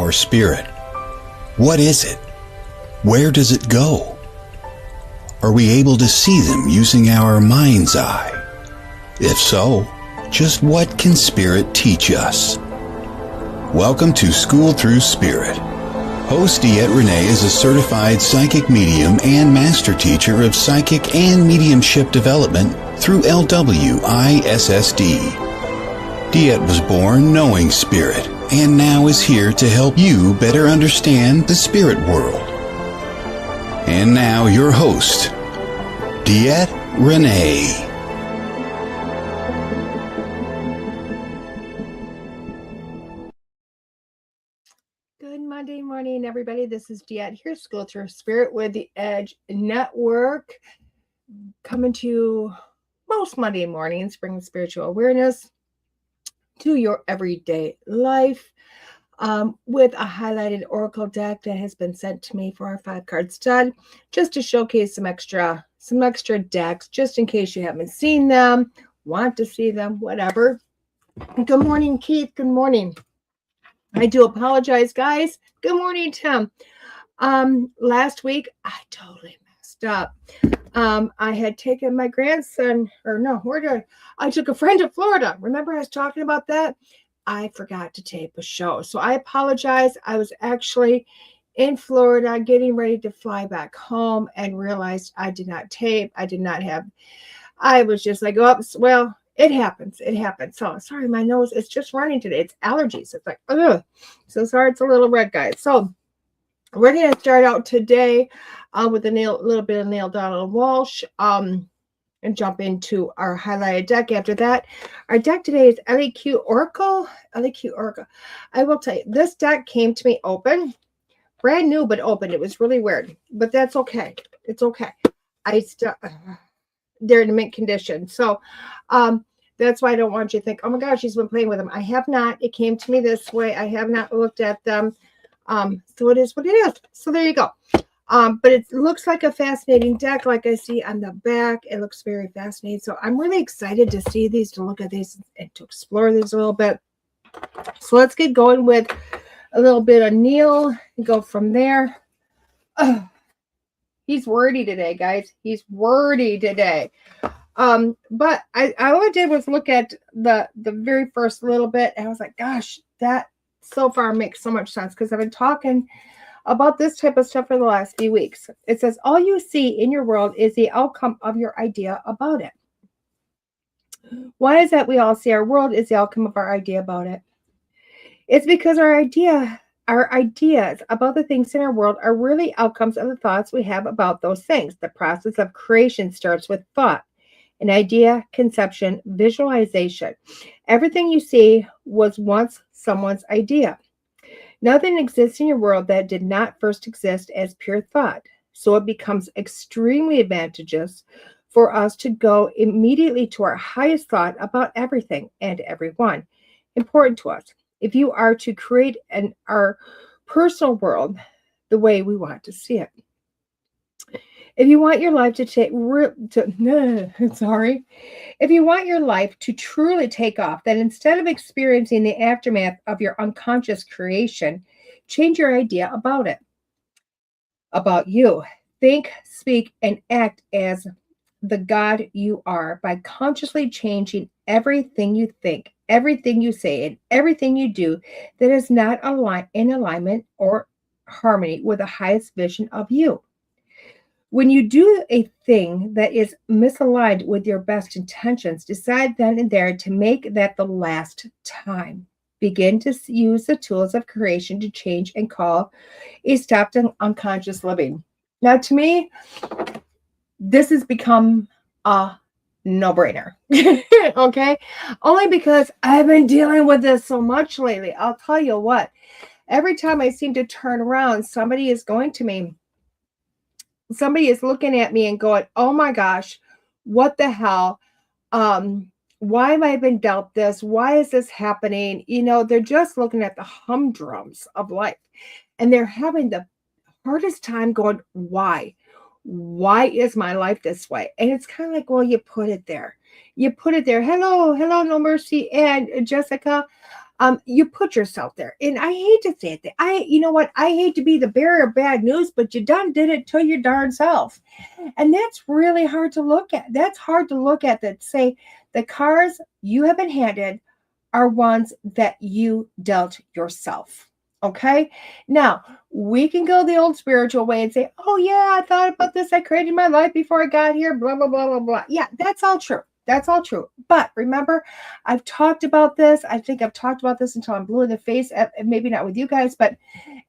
our spirit? What is it? Where does it go? Are we able to see them using our mind's eye? If so, just what can spirit teach us? Welcome to School Through Spirit. Host DeEtte Renee is a certified psychic medium and master teacher of psychic and mediumship development through LWISSD. DeEtte was born knowing spirit and now is here to help you better understand the spirit world. And now your host, DeEtte Renee. Good Monday morning, everybody. This is DeEtte here, School Through Spirit with the Edge Network, coming to you most Monday mornings, bringing spiritual awareness to your everyday life with a highlighted oracle deck that has been sent to me for our 5-card stud, just to showcase some extra decks, just in case you haven't seen them, want to see them, whatever. Good morning, Keith. Good morning. I do apologize, guys. Good morning, Tim. Last week, I totally messed up. I had taken my grandson, I took a friend to Florida. Remember I was talking about that? I forgot to tape a show. So I apologize. I was actually in Florida getting ready to fly back home and realized I did not tape. I was just like, oops, well, it happens. So sorry, my nose is just running today. It's allergies. It's like, ugh. So sorry, it's a little red, guys. So we're going to start out today with a little bit of Neil Donald Walsh and jump into our highlighted deck. After that, our deck today is LEQ Oracle. I will tell you, this deck came to me open, brand new, but open. It was really weird, but that's okay. It's okay. They're in mint condition. So that's why I don't want you to think, oh my gosh, she's been playing with them. I have not. It came to me this way. I have not looked at them. So it is what it is. So there you go. But it looks like a fascinating deck, like I see on the back. It looks very fascinating. So I'm really excited to see these, to look at these, and to explore these a little bit. So let's get going with a little bit of Neil and go from there. He's wordy today, guys. He's wordy today. But all I did was look at the very first little bit, and I was like, gosh, that so far makes so much sense, because I've been talking about this type of stuff for the last few weeks. It says, all you see in your world is the outcome of your idea about it. Why is that we all see our world is the outcome of our idea about it? It's because our ideas about the things in our world are really outcomes of the thoughts we have about those things. The process of creation starts with thought, an idea, conception, visualization. Everything you see was once someone's idea. Nothing exists in your world that did not first exist as pure thought. So it becomes extremely advantageous for us to go immediately to our highest thought about everything and everyone important to us, if you are to create our personal world the way we want to see it. If you want your life if you want your life to truly take off, then instead of experiencing the aftermath of your unconscious creation, change your idea about it, about you. Think, speak, and act as the God you are by consciously changing everything you think, everything you say, and everything you do that is not in alignment or harmony with the highest vision of you. When you do a thing that is misaligned with your best intentions, decide then and there to make that the last time. Begin to use the tools of creation to change and call a stop to unconscious living. Now, to me, this has become a no-brainer. Okay? Only because I've been dealing with this so much lately. I'll tell you what, every time I seem to turn around, somebody is going to me. Somebody is looking at me and going, oh my gosh, what the hell? Why have I been dealt this? Why is this happening? You know, they're just looking at the humdrums of life, and they're having the hardest time going, why? Why is my life this way? And it's kind of like, well, you put it there. Hello, no mercy. And Jessica, You put yourself there. And I hate to say it. You know what? I hate to be the bearer of bad news, but you done did it to your darn self. And that's really hard to look at. That's hard to look at, that say the cards you have been handed are ones that you dealt yourself. Okay. Now we can go the old spiritual way and say, oh yeah, I thought about this. I created my life before I got here. Blah, blah, blah, blah, blah. Yeah, that's all true. That's all true. But remember, I've talked about this. I think I've talked about this until I'm blue in the face. Maybe not with you guys, but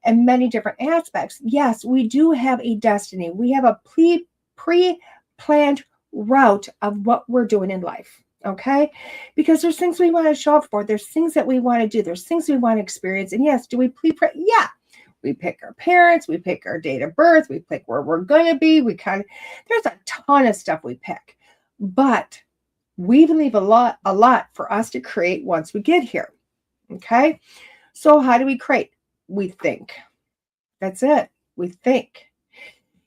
in many different aspects. Yes, we do have a destiny. We have a pre-planned route of what we're doing in life. Okay, because there's things we want to show up for. There's things that we want to do. There's things we want to experience. And yes, do we yeah, we pick our parents, we pick our date of birth, we pick where we're going to be. There's a ton of stuff we pick, but we leave a lot for us to create once we get here. Okay, so how do we create? We think. That's it. We think.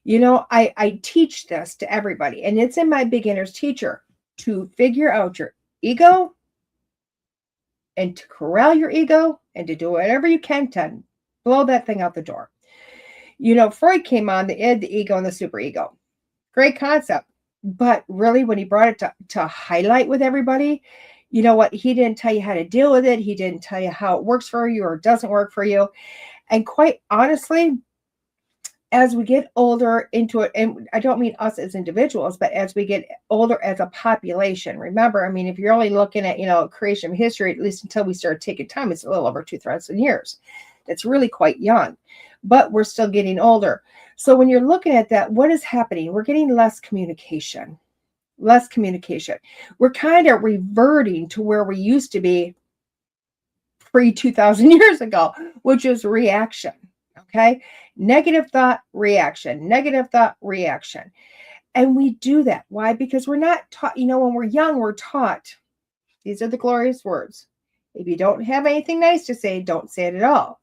You know, I teach this to everybody, and it's in my beginner's teacher, to figure out your ego and to corral your ego and to do whatever you can to blow that thing out the door. You know, Freud came on the id, the ego, and the superego. Great concept. But really, when he brought it to highlight with everybody, you know what? He didn't tell you how to deal with it. He didn't tell you how it works for you or doesn't work for you. And quite honestly, as we get older into it, and I don't mean us as individuals, but as we get older as a population, remember, I mean, if you're only looking at, you know, creation history, at least until we start taking time, it's a little over 2,000 years. That's really quite young, but we're still getting older. So when you're looking at that, what is happening? We're getting less communication. We're kind of reverting to where we used to be pre 2,000 years ago, which is reaction. Okay. Negative thought, reaction, negative thought, reaction. And we do that. Why? Because we're not taught, you know, when we're young, we're taught, these are the glorious words. If you don't have anything nice to say, don't say it at all.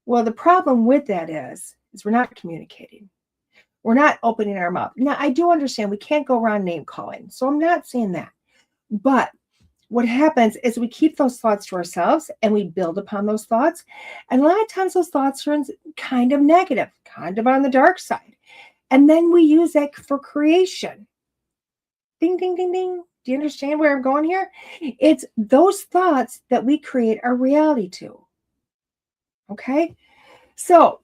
Well, the problem with that is we're not communicating. We're not opening our mouth. Now, I do understand we can't go around name calling. So I'm not saying that. But what happens is we keep those thoughts to ourselves and we build upon those thoughts. And a lot of times those thoughts turn kind of negative, kind of on the dark side. And then we use that for creation. Ding, ding, ding, ding. Do you understand where I'm going here? It's those thoughts that we create our reality to. Okay? So,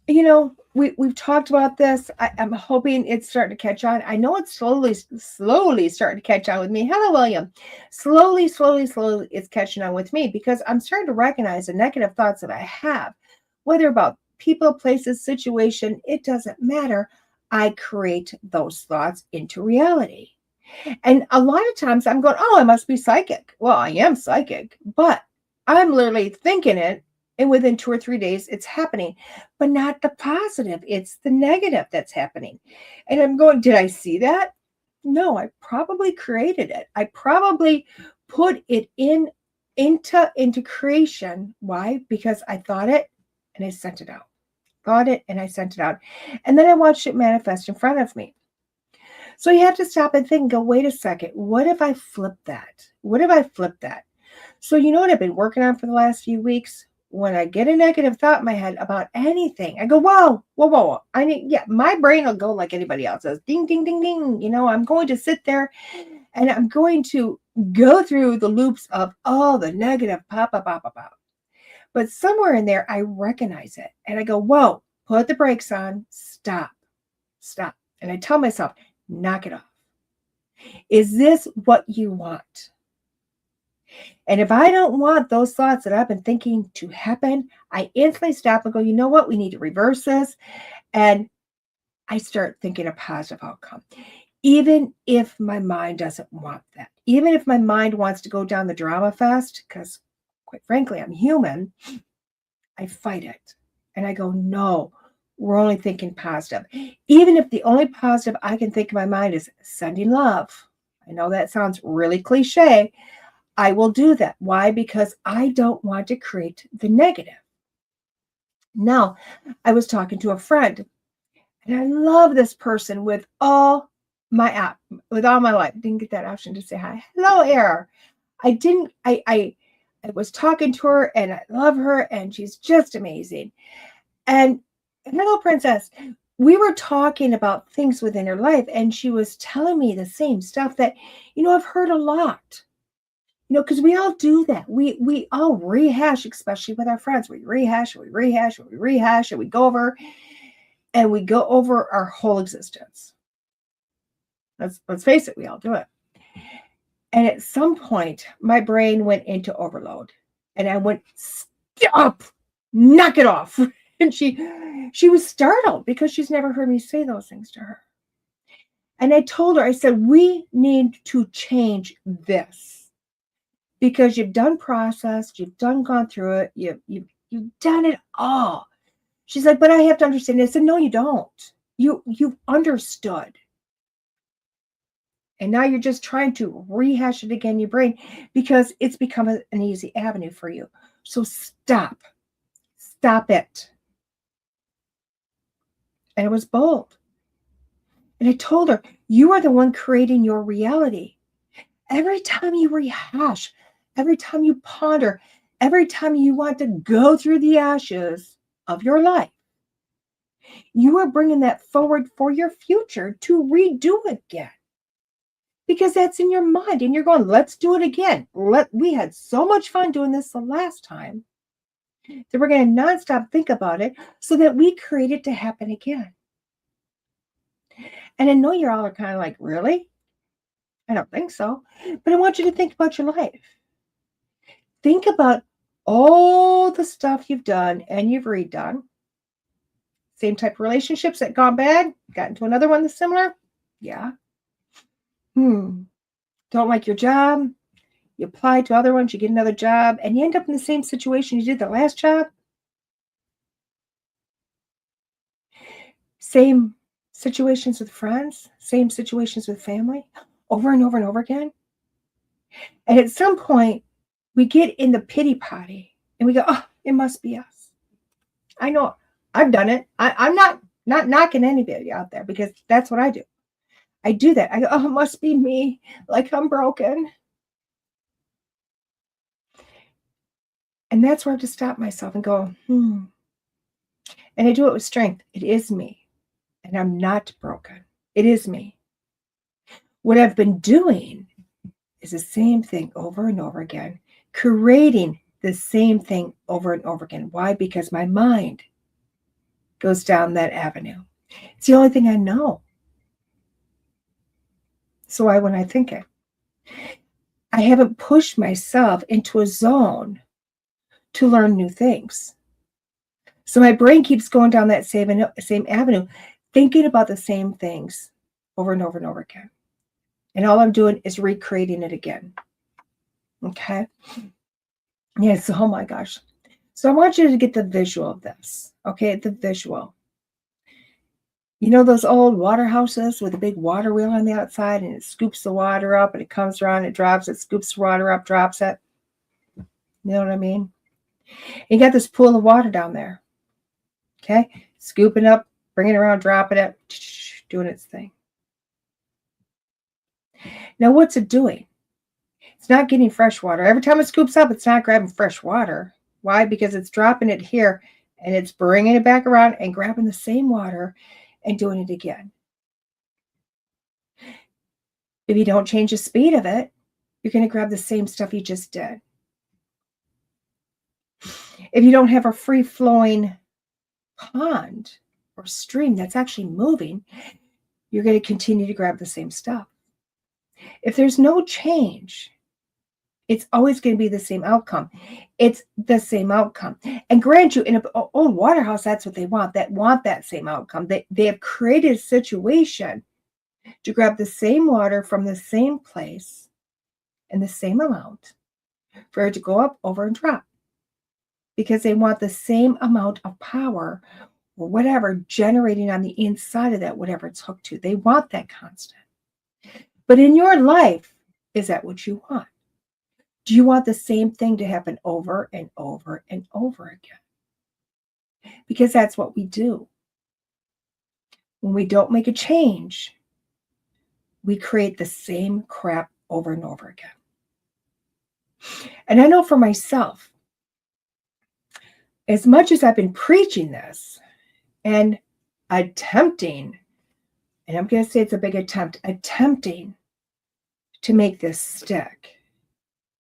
you know, we've talked about this. I'm hoping it's starting to catch on. I know it's slowly starting to catch on with me. Hello, William. Slowly, it's catching on with me because I'm starting to recognize the negative thoughts that I have, whether about people, places, situation, it doesn't matter. I create those thoughts into reality. And a lot of times I'm going, oh, I must be psychic. Well, I am psychic, but I'm literally thinking it. And within 2 or 3 days, it's happening, but not the positive. It's the negative that's happening. And I'm going, did I see that? No, I probably created it. I probably put it into creation. Why? Because I thought it and I sent it out. Thought it and I sent it out. And then I watched it manifest in front of me. So you have to stop and think, go, wait a second. What if I flip that? What if I flip that? So you know what I've been working on for the last few weeks? When I get a negative thought in my head about anything, I go, whoa. My brain will go like anybody else does. Ding, ding, ding, ding. You know, I'm going to sit there and I'm going to go through the loops of, oh, the negative, pop. But somewhere in there, I recognize it. And I go, whoa, put the brakes on, stop. And I tell myself, knock it off. Is this what you want? And if I don't want those thoughts that I've been thinking to happen, I instantly stop and go, you know what? We need to reverse this. And I start thinking a positive outcome. Even if my mind doesn't want that. Even if my mind wants to go down the drama fest, because quite frankly, I'm human, I fight it. And I go, no, we're only thinking positive. Even if the only positive I can think in my mind is sending love. I know that sounds really cliche. I will do that. Why? Because I don't want to create the negative. Now, I was talking to a friend, and I love this person with all my life. Didn't get that option to say hi. Hello, Air. I was talking to her and I love her and she's just amazing. And hello, princess. We were talking about things within her life and she was telling me the same stuff that, I've heard a lot. Because we all do that. We all rehash, especially with our friends. We rehash, and we go over our whole existence. Let's face it, we all do it. And at some point, my brain went into overload. And I went, stop, knock it off. And she was startled because she's never heard me say those things to her. And I told her, I said, we need to change this. Because you've done processed, you've gone through it, you've done it all. She's like, but I have to understand. I said, no, you don't. You've understood. And now you're just trying to rehash it again in your brain because it's become an easy avenue for you. So stop it. And it was bold. And I told her, you are the one creating your reality. Every time you rehash, every time you ponder, every time you want to go through the ashes of your life, you are bringing that forward for your future to redo again. Because that's in your mind and you're going, let's do it again. We had so much fun doing this the last time that we're going to nonstop think about it so that we create it to happen again. And I know you're all kind of like, really? I don't think so. But I want you to think about your life. Think about all the stuff you've done and you've redone. Same type of relationships that gone bad, got into another one that's similar. Yeah. Don't like your job. You apply to other ones, you get another job, and you end up in the same situation you did the last job. Same situations with friends, same situations with family, over and over and over again. And at some point, we get in the pity potty and we go, oh, it must be us. I know I've done it. I'm not knocking anybody out there because that's what I do. I do that. I go, oh, it must be me. Like I'm broken. And that's where I have to stop myself and go, And I do it with strength. It is me. And I'm not broken. It is me. What I've been doing is the same thing over and over again, creating the same thing over and over again. Why? Because my mind goes down that avenue. It's the only thing I know. So when I think it, I haven't pushed myself into a zone to learn new things. So my brain keeps going down that same avenue, thinking about the same things over and over and over again. And all I'm doing is recreating it again. Okay? Yes, oh my gosh. So I want you to get the visual of this. Okay, the visual. You know those old water houses with a big water wheel on the outside and it scoops the water up and it comes around, it drops it, scoops the water up, drops it. You know what I mean? You got this pool of water down there. Okay? Scooping up, bringing it around, dropping it, doing its thing. Now, what's it doing? It's not getting fresh water. Every time it scoops up, it's not grabbing fresh water. Why? Because it's dropping it here and it's bringing it back around and grabbing the same water and doing it again. If you don't change the speed of it, you're going to grab the same stuff you just did. If you don't have a free-flowing pond or stream that's actually moving, you're going to continue to grab the same stuff. If there's no change, it's always going to be the same outcome. It's the same outcome. And grant you, in an old water house, that's what they want. That same outcome. They have created a situation to grab the same water from the same place in the same amount for it to go up, over, and drop. Because they want the same amount of power or whatever generating on the inside of that, whatever it's hooked to. They want that constant. But in your life, is that what you want? Do you want the same thing to happen over and over and over again? Because that's what we do. When we don't make a change, we create the same crap over and over again. And I know for myself, as much as I've been preaching this and attempting, and I'm going to say it's a big attempt, attempting to make this stick.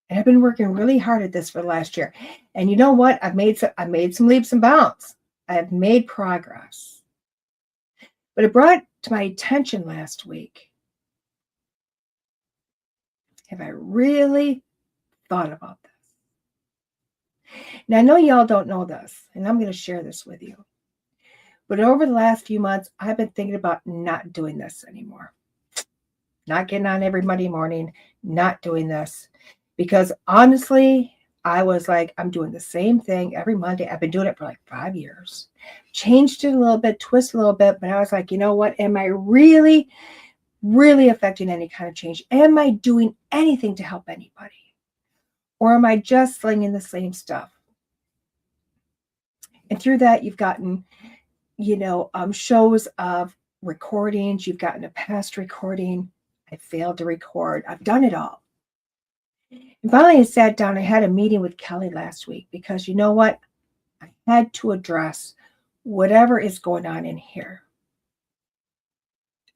And I've been working really hard at this for the last year. And you know what? I've made some leaps and bounds. I've made progress. But it brought to my attention last week. Have I really thought about this? Now, I know y'all don't know this, and I'm going to share this with you. But over the last few months, I've been thinking about not doing this anymore. Not getting on every Monday morning, not doing this. Because honestly, I was like, I'm doing the same thing every Monday. I've been doing it for like 5 years. Changed it a little bit, twist a little bit, but I was like, you know what? Am I really, really affecting any kind of change? Am I doing anything to help anybody? Or am I just slinging the same stuff? And through that, you've gotten, shows of recordings. You've gotten a past recording. I failed to record. I've done it all. And finally, I sat down. I had a meeting with Kelly last week because you know what? I had to address whatever is going on in here.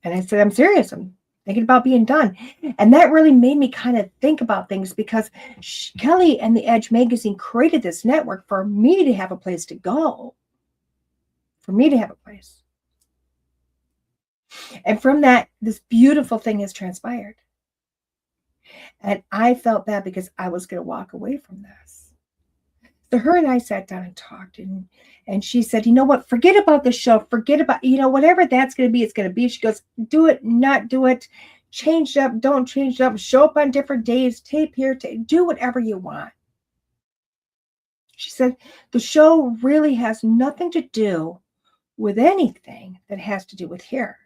And I said, I'm serious. I'm thinking about being done. And that really made me kind of think about things because Kelly and the Edge magazine created this network for me to have a place to go. For me to have a place. And from that, this beautiful thing has transpired. And I felt bad because I was going to walk away from this. So her and I sat down and talked, and she said, you know what, forget about the show, forget about, whatever that's going to be, it's going to be. She goes, do it, not do it, change it up, don't change it up, show up on different days, tape here, do whatever you want. She said, the show really has nothing to do with anything that has to do with here.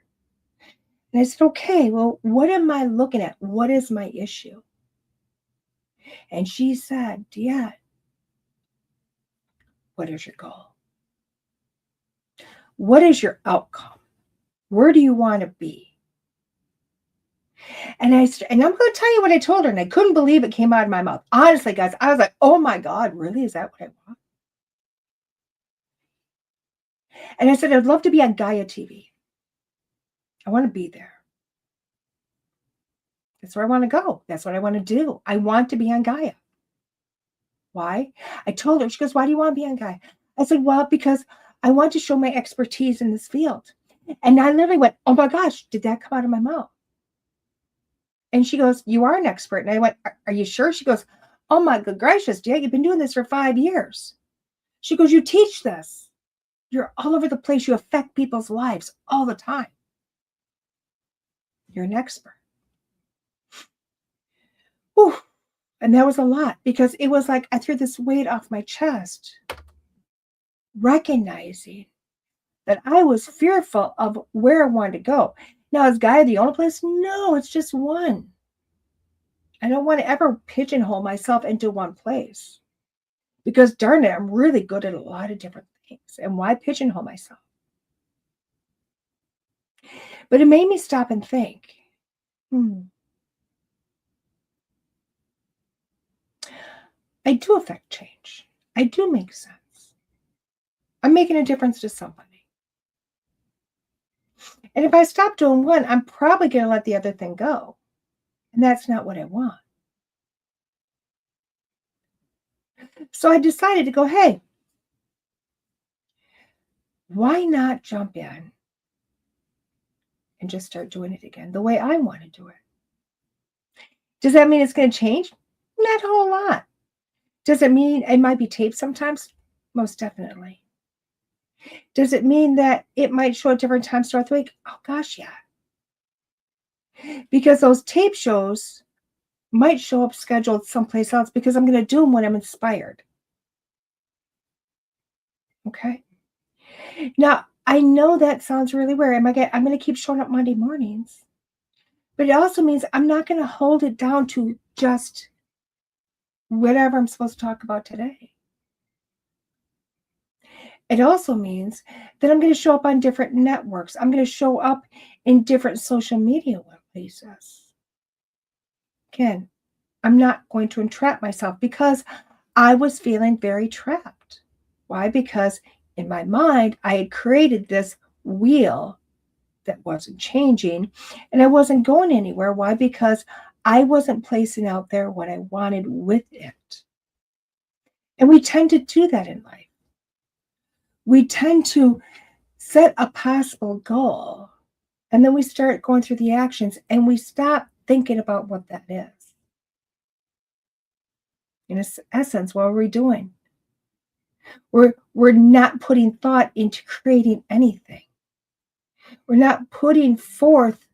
And I said, okay, well, what am I looking at? What is my issue? And she said, DeEtte, what is your goal? What is your outcome? Where do you want to be? And I'm going to tell you what I told her, and I couldn't believe it came out of my mouth. Honestly, guys, I was like, oh my God, really? Is that what I want? And I said, I'd love to be on Gaia TV. I want to be there. That's where I want to go. That's what I want to do. I want to be on Gaia. Why? I told her, she goes, why do you want to be on Gaia? I said, well, because I want to show my expertise in this field. And I literally went, oh my gosh, did that come out of my mouth? And she goes, you are an expert. And I went, are you sure? She goes, oh my good gracious, yeah, you've been doing this for 5 years. She goes, you teach this. You're all over the place. You affect people's lives all the time. You're an expert. Whew. And that was a lot because it was like I threw this weight off my chest, recognizing that I was fearful of where I wanted to go. Now, is Gaia the only place? No, it's just one. I don't want to ever pigeonhole myself into one place because darn it, I'm really good at a lot of different things. And why pigeonhole myself? But it made me stop and think, I do affect change. I do make sense. I'm making a difference to somebody. And if I stop doing one, I'm probably going to let the other thing go. And that's not what I want. So I decided to go, hey, why not jump in and just start doing it again the way I want to do it? Does that mean it's going to change? Not a whole lot. Does it mean it might be taped sometimes? Most definitely. Does it mean that it might show at different times throughout the week? Oh, gosh, yeah. Because those tape shows might show up scheduled someplace else because I'm going to do them when I'm inspired. Okay? Now, I know that sounds really weird. I'm going to keep showing up Monday mornings. But it also means I'm not going to hold it down to just whatever I'm supposed to talk about today. It also means that I'm going to show up on different networks. I'm going to show up in different social media places. Again, I'm not going to entrap myself because I was feeling very trapped. Why? Because in my mind, I had created this wheel that wasn't changing and I wasn't going anywhere. Why? Because I wasn't placing out there what I wanted with it. And we tend to do that in life. We tend to set a possible goal and then we start going through the actions and we stop thinking about what that is. In essence, what are we doing? We're not putting thought into creating anything. We're not putting forth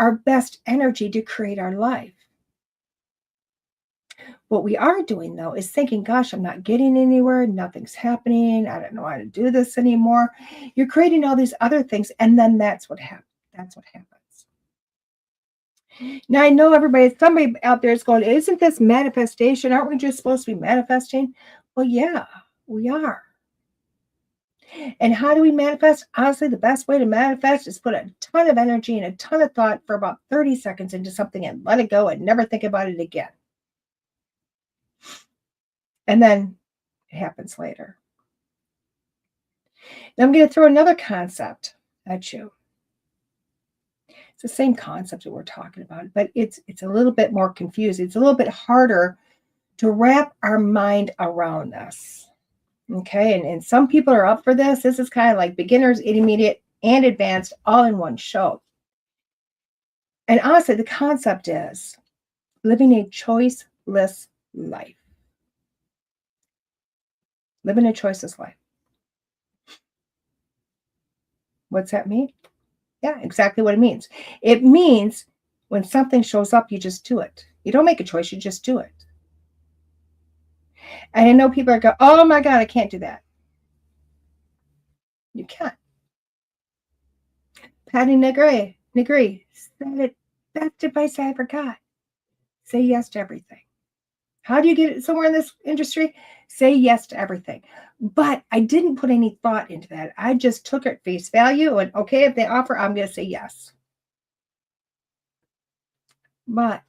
our best energy to create our life. What we are doing, though, is thinking, gosh, I'm not getting anywhere. Nothing's happening. I don't know how to do this anymore. You're creating all these other things, and then that's what happens. That's what happens. Now, I know somebody out there is going, isn't this manifestation? Aren't we just supposed to be manifesting? Well, yeah, we are. And how do we manifest? Honestly, the best way to manifest is put a ton of energy and a ton of thought for about 30 seconds into something and let it go and never think about it again. And then it happens later. Now I'm going to throw another concept at you. It's the same concept that we're talking about, but it's a little bit more confusing. It's a little bit harder to wrap our mind around this. Okay, and some people are up for this. This is kind of like beginners, intermediate, and advanced all in one show. And honestly, the concept is living a choiceless life. Living a choiceless life. What's that mean? Yeah, exactly what it means. It means when something shows up, you just do it. You don't make a choice, you just do it. And I know people are going, oh my God, I can't do that. You can't. Patty Negri said it best advice I ever got. Say yes to everything. How do you get somewhere in this industry? Say yes to everything. But I didn't put any thought into that. I just took it at face value and okay, if they offer, I'm going to say yes. But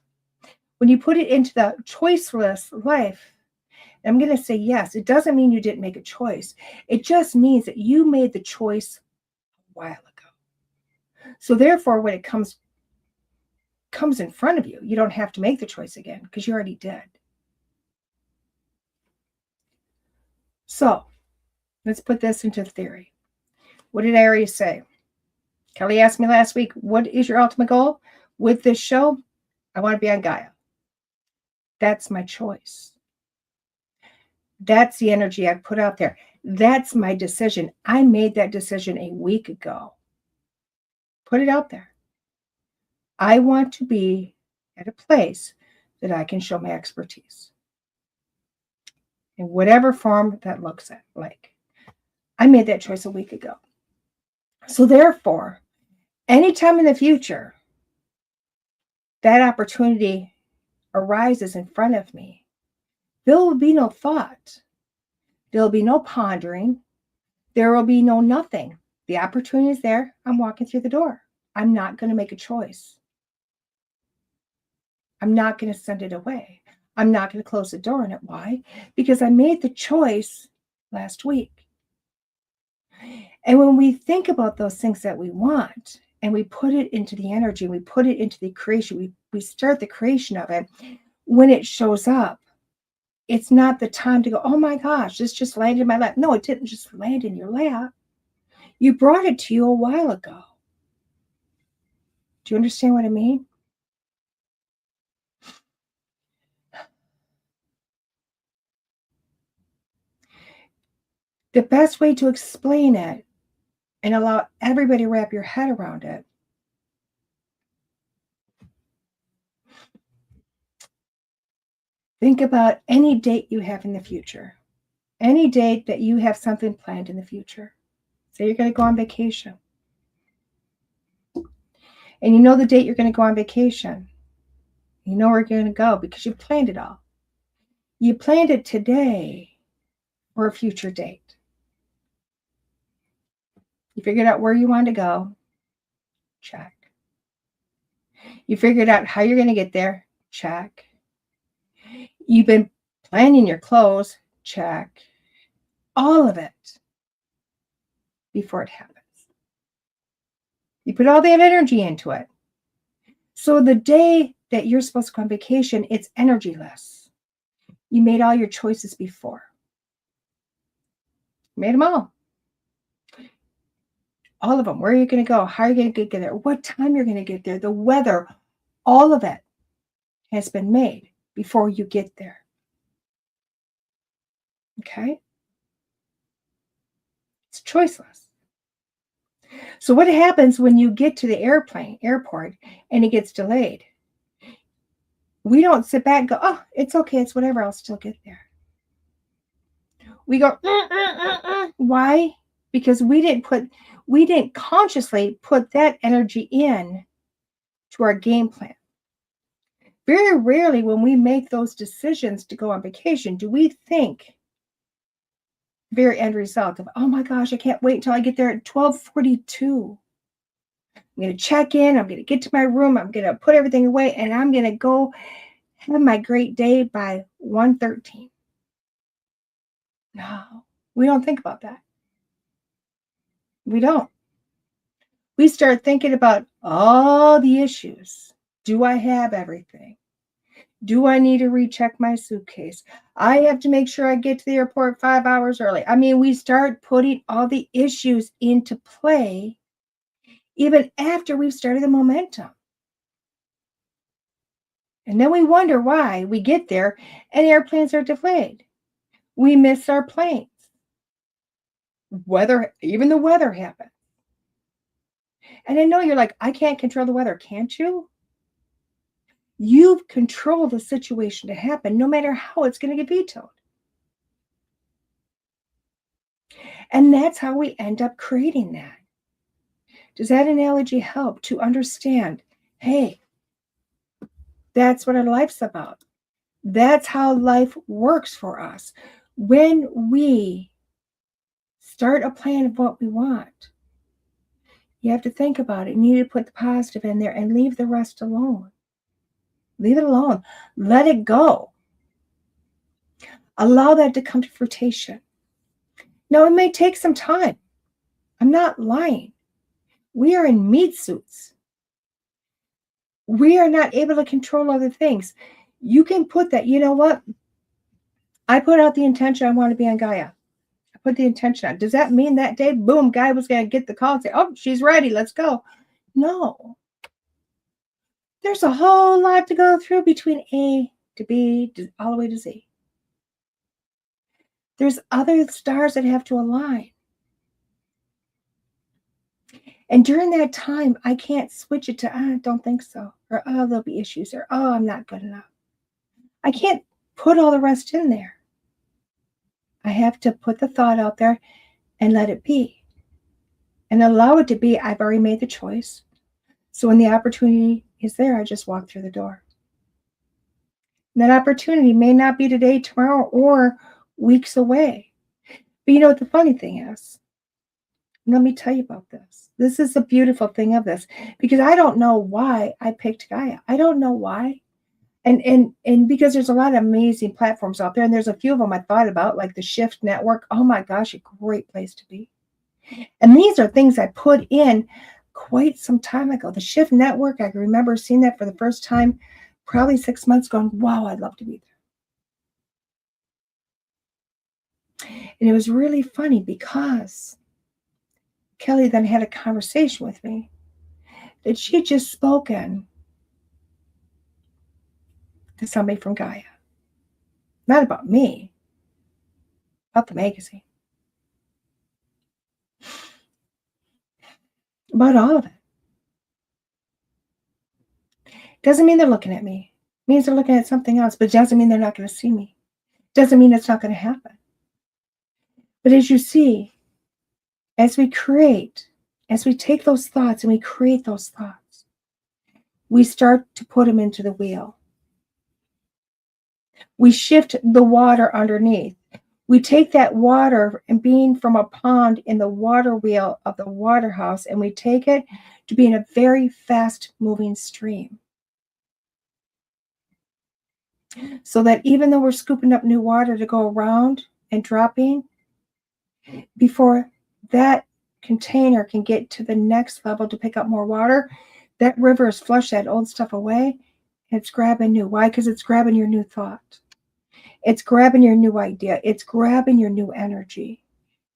when you put it into the choiceless life, I'm going to say yes. It doesn't mean you didn't make a choice. It just means that you made the choice a while ago. So therefore, when it comes in front of you, you don't have to make the choice again because you already did. So let's put this into theory. What did I already say? Kelly asked me last week, what is your ultimate goal with this show? I want to be on Gaia. That's my choice. That's the energy I put out there. That's my decision. I made that decision a week ago. Put it out there. I want to be at a place that I can show my expertise in whatever form that looks like. I made that choice a week ago. So therefore, anytime in the future that opportunity arises in front of me, there will be no thought. There will be no pondering. There will be no nothing. The opportunity is there. I'm walking through the door. I'm not going to make a choice. I'm not going to send it away. I'm not going to close the door on it. Why? Because I made the choice last week. And when we think about those things that we want and we put it into the energy, we put it into the creation, we start the creation of it, when it shows up, it's not the time to go, oh my gosh, this just landed in my lap. No, it didn't just land in your lap. You brought it to you a while ago. Do you understand what I mean? The best way to explain it and allow everybody to wrap your head around it think about any date you have in the future. Any date that you have something planned in the future. Say you're going to go on vacation. And you know the date you're going to go on vacation. You know where you're going to go because you planned it all. You planned it today for a future date. You figured out where you want to go. Check. You figured out how you're going to get there. Check. You've been planning your clothes, check. All of it before it happens. You put all that energy into it. So the day that you're supposed to go on vacation, it's energyless. You made all your choices before. You made them all. All of them. Where are you going to go? How are you going to get there? What time you're going to get there? The weather. All of it has been made before you get there. Okay? It's choiceless. So what happens when you get to the airport, and it gets delayed? We don't sit back and go, oh, it's okay, it's whatever, I'll still get there. We go, Why? Because we didn't consciously put that energy in to our game plan. Very rarely when we make those decisions to go on vacation, do we think very end result of, oh my gosh, I can't wait until I get there at 12:42. I'm going to check in. I'm going to get to my room. I'm going to put everything away, and I'm going to go have my great day by 1:13. No, we don't think about that. We don't. We start thinking about all the issues. Do I have everything? Do I need to recheck my suitcase? I have to make sure I get to the airport 5 hours early. I mean, we start putting all the issues into play even after we've started the momentum. And then we wonder why we get there and airplanes are delayed. We miss our planes. Even the weather happens. And I know you're like, I can't control the weather. Can't you? You've controlled the situation to happen, no matter how it's going to get vetoed. And that's how we end up creating that. Does that analogy help to understand, hey, that's what our life's about. That's how life works for us. When we start a plan of what we want, you have to think about it. You need to put the positive in there and leave the rest alone. Leave it alone. Let it go. Allow that to come to fruition. Now, it may take some time. I'm not lying. We are in meat suits. We are not able to control other things. You can put that, you know what? I put out the intention I want to be on Gaia. I put the intention out. Does that mean that day, boom, Gaia was going to get the call and say, oh, she's ready, let's go? No. There's a whole lot to go through between A to B, all the way to Z. There's other stars that have to align. And during that time, I can't switch it to, I don't think so. Or, oh, there'll be issues. Or, oh, I'm not good enough. I can't put all the rest in there. I have to put the thought out there and let it be. And allow it to be, I've already made the choice. So when the opportunity is there, I just walk through the door. And that opportunity may not be today, tomorrow, or weeks away. But you know what the funny thing is? Let me tell you about this. This is the beautiful thing of this, because I don't know why I picked Gaia. I don't know why. And because there's a lot of amazing platforms out there, and there's a few of them I thought about, like the Shift Network. Oh my gosh, a great place to be. And these are things I put in quite some time ago. The Shift Network, I can remember seeing that for the first time, probably 6 months ago, and wow, I'd love to be there. And it was really funny because Kelly then had a conversation with me that she had just spoken to somebody from Gaia. Not about me, about the magazine. About all of it. Doesn't mean they're looking at me. It means they're looking at something else, but it doesn't mean they're not going to see me. Doesn't mean it's not going to happen. But as you see, as we take those thoughts and we create those thoughts, we start to put them into the wheel. We shift the water underneath. We take that water and being from a pond in the water wheel of the water house, and we take it to be in a very fast moving stream. So that even though we're scooping up new water to go around and dropping, before that container can get to the next level to pick up more water, that river has flushed that old stuff away, and it's grabbing new. Why? Because it's grabbing your new thought. It's grabbing your new idea. It's grabbing your new energy,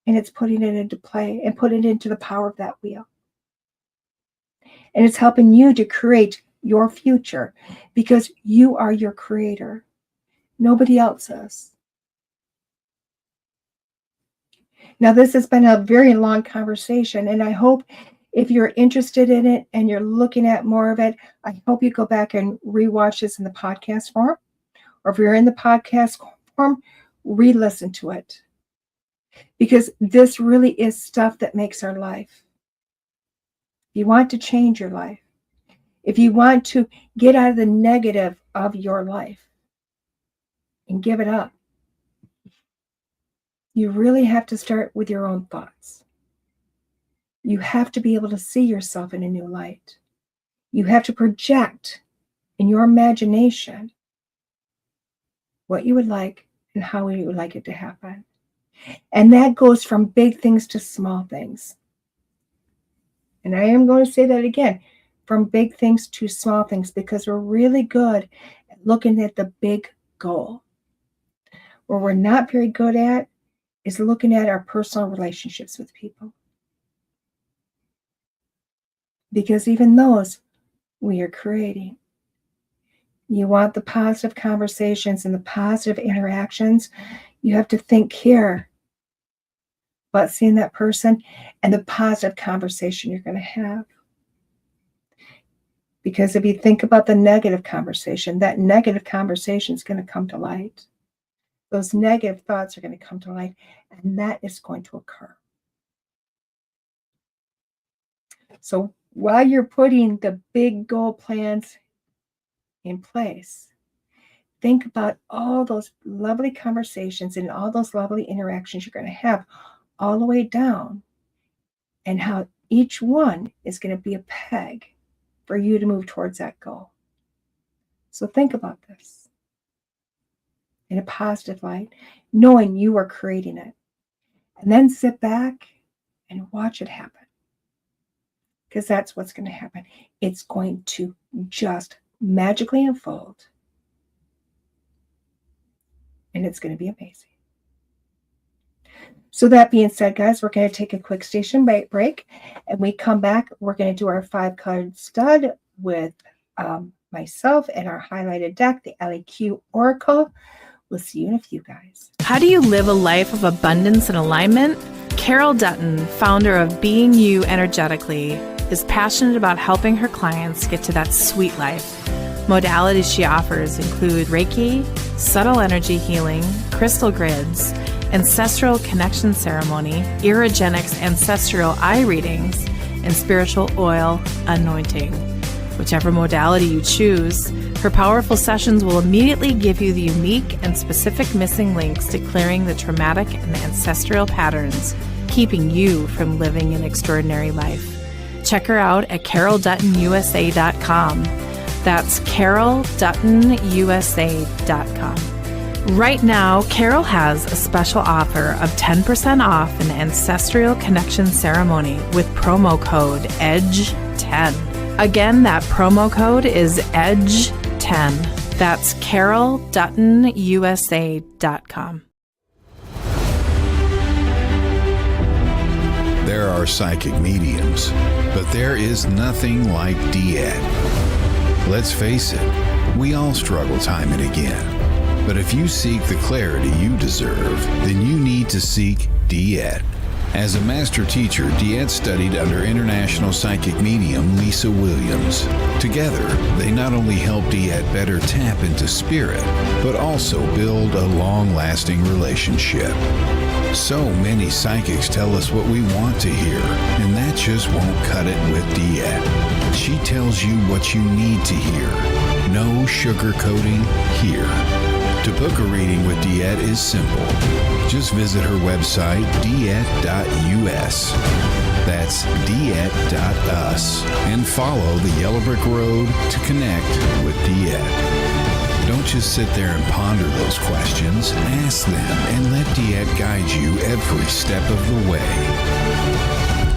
and it's putting it into play and putting it into the power of that wheel. And it's helping you to create your future, because you are your creator. Nobody else is. Now, this has been a very long conversation, and I hope if you're interested in it and you're looking at more of it, I hope you go back and rewatch this in the podcast form. Or if you're in the podcast form, re-listen to it. Because this really is stuff that makes our life. If you want to change your life, if you want to get out of the negative of your life and give it up, you really have to start with your own thoughts. You have to be able to see yourself in a new light. You have to project in your imagination what you would like and how you would like it to happen. And that goes from big things to small things. And I am going to say that again, from big things to small things, because we're really good at looking at the big goal. Where we're not very good at is looking at our personal relationships with people. Because even those we are creating. You want the positive conversations and the positive interactions. You have to think here about seeing that person and the positive conversation you're going to have. Because if you think about the negative conversation, that negative conversation is going to come to light. Those negative thoughts are going to come to light, and that is going to occur. So while you're putting the big goal plans in place, think about all those lovely conversations and all those lovely interactions you're going to have all the way down, and how each one is going to be a peg for you to move towards that goal. So think about this in a positive light, knowing you are creating it. And then sit back and watch it happen. Because that's what's going to happen. It's going to just magically unfold. And it's going to be amazing. So that being said, guys, we're going to take a quick station break. And we come back, we're going to do our 5-card stud with myself and our highlighted deck, the LEQ Oracle. We'll see you in a few, guys. How do you live a life of abundance and alignment? Carol Dutton, founder of Being You Energetically, is passionate about helping her clients get to that sweet life. Modalities she offers include Reiki, subtle energy healing, crystal grids, ancestral connection ceremony, Irogenics ancestral eye readings, and spiritual oil anointing. Whichever modality you choose, her powerful sessions will immediately give you the unique and specific missing links to clearing the traumatic and ancestral patterns, keeping you from living an extraordinary life. Check her out at carolduttonusa.com. That's carolduttonusa.com. Right now, Carol has a special offer of 10% off an ancestral connection ceremony with promo code EDGE10. Again, that promo code is EDGE10. That's carolduttonusa.com. There are psychic mediums, but there is nothing like DeEtte. Let's face it, we all struggle time and again. But if you seek the clarity you deserve, then you need to seek DeEtte. As a master teacher, DeEtte studied under international psychic medium Lisa Williams. Together, they not only help DeEtte better tap into spirit, but also build a long-lasting relationship. So many psychics tell us what we want to hear, and that just won't cut it with DeEtte. She tells you what you need to hear. No sugarcoating here. To book a reading with DeEtte is simple. Just visit her website, DeEtte.us. That's DeEtte.us. And follow the Yellow Brick Road to connect with DeEtte. Don't just sit there and ponder those questions. Ask them and let DeEtte guide you every step of the way.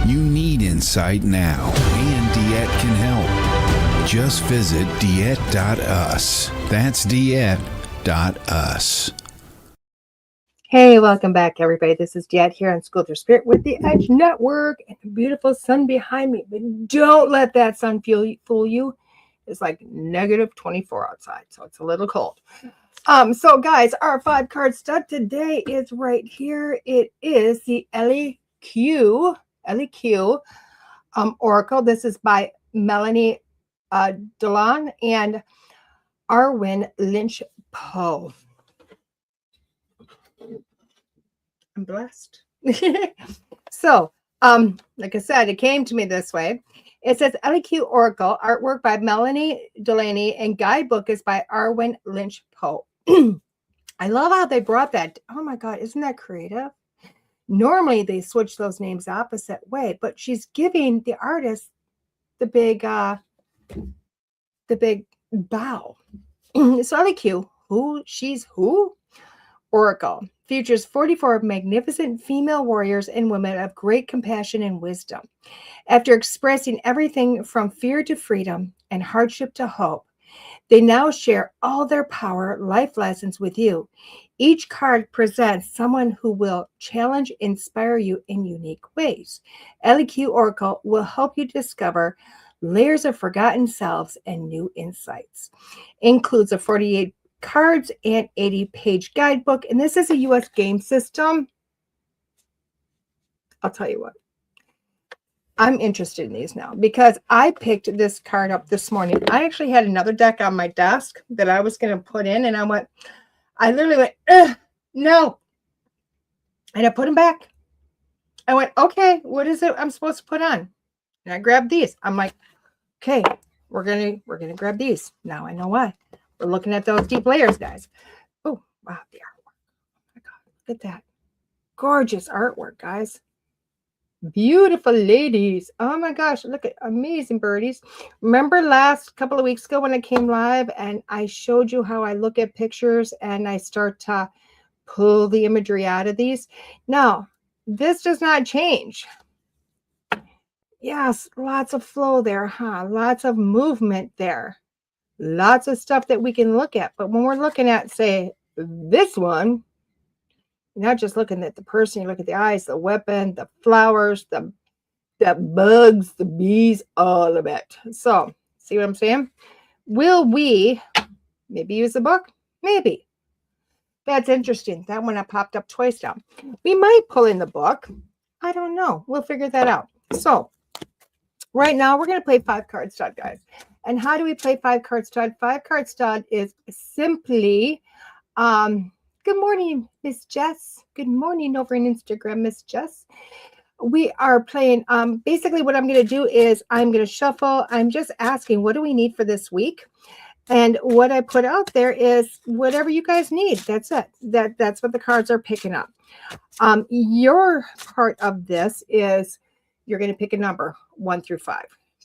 You need insight now, and DeEtte can help. Just visit DeEtte.us. That's DeEtte.us. Hey, welcome back, everybody. This is DeEtte here on School Through Spirit with the Edge Network and the beautiful sun behind me. But don't let that sun fool you. It's like negative 24 outside, so it's a little cold. So guys, our 5-card stud today is right here. It is the Elle Oracle. This is by Melanie Delon and Arwen Lynch Poe. I'm blessed. So, like I said, it came to me this way. It says LEQ Oracle, artwork by Melanie Delaney, and guidebook is by Arwen Lynch Poe. I love how they brought that. Oh my God, isn't that creative? Normally they switch those names opposite way, but she's giving the artist the big bow. So LEQ, she's who? Oracle features 44 magnificent female warriors and women of great compassion and wisdom. After expressing everything from fear to freedom and hardship to hope, they now share all their power life lessons with you. Each card presents someone who will challenge, inspire you in unique ways. LEQ Oracle will help you discover layers of forgotten selves and new insights. Includes a 48 cards and 80-page guidebook, and this is a U.S. game system. I'll tell you what, I'm interested in these now because I picked this card up this morning. I actually had another deck on my desk that I was going to put in, and I literally went, no. And I put them back. I went, okay, what is it I'm supposed to put on? And I grabbed these. I'm like, okay, we're gonna grab these. Now I know why. We're looking at those deep layers, guys. Oh, wow, the artwork. Oh my God, look at that. Gorgeous artwork, guys. Beautiful ladies. Oh my gosh, look at amazing birdies. Remember last couple of weeks ago when I came live and I showed you how I look at pictures and I start to pull the imagery out of these? Now, this does not change. Yes, lots of flow there, huh? Lots of movement there. Lots of stuff that we can look at. But when we're looking at, say, this one, you're not just looking at the person, you look at the eyes, the weapon, the flowers, the bugs, the bees, all of it. So, see what I'm saying? Will we maybe use the book? Maybe. That's interesting. That one I popped up twice now. We might pull in the book. I don't know. We'll figure that out. So, right now we're going to play 5-card stud, guys. And how do we play 5-card stud? 5-card stud is simply, good morning, Miss Jess. Good morning over on Instagram, Miss Jess. We are playing, basically what I'm going to do is I'm going to shuffle. I'm just asking, what do we need for this week? And what I put out there is whatever you guys need. That's it. That's what the cards are picking up. Your part of this is you're going to pick a number 1 through 5.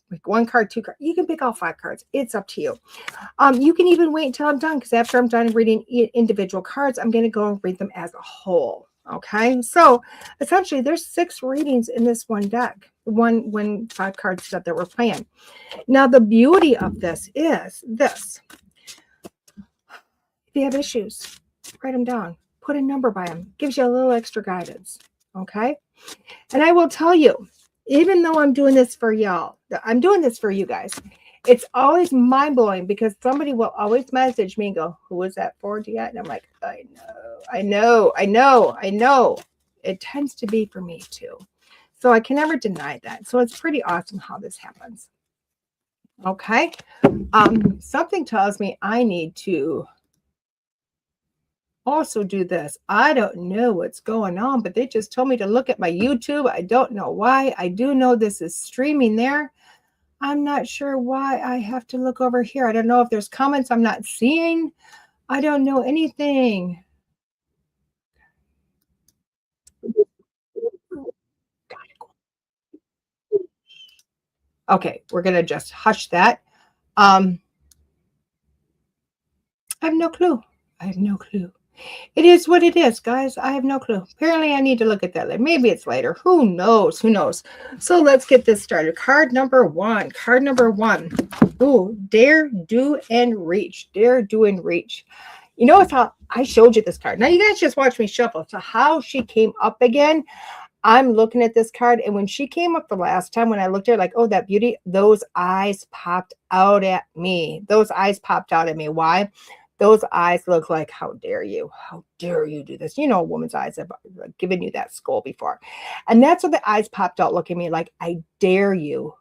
Like 1 card, 2 cards. You can pick all 5 cards. It's up to you. You can even wait until I'm done because after I'm done reading individual cards, I'm going to go and read them as a whole. Okay. So essentially there's 6 readings in this one deck. One 5-card set that we're playing. Now the beauty of this is this. If you have issues, write them down. Put a number by them. Gives you a little extra guidance. Okay. And I will tell you, even though I'm doing this for y'all, I'm doing this for you guys. It's always mind-blowing because somebody will always message me and go, who is that for, DeEtte? And I'm like, I know. It tends to be for me too. So I can never deny that. So it's pretty awesome how this happens. Okay. Something tells me I need to also do this. I don't know what's going on, but they just told me to look at my YouTube. I don't know why. I do know this is streaming there. I'm not sure why I have to look over here. I don't know if there's comments I'm not seeing. I don't know anything. Okay, we're going to just hush that. I have no clue. I have no clue. It is what it is, guys. I have no clue. Apparently, I need to look at that later. Maybe it's later. Who knows? Who knows? So let's get this started. Card number one. Card number one. Ooh, dare, do, and reach. Dare, do, and reach. You know, it's how I showed you this card. Now, you guys just watch me shuffle. So how she came up again, I'm looking at this card. And when she came up the last time, when I looked at her like, oh, that beauty, those eyes popped out at me. Those eyes popped out at me. Why? Those eyes look like, how dare you? How dare you do this? You know, a woman's eyes have given you that skull before. And that's what the eyes popped out looking at me like, I dare you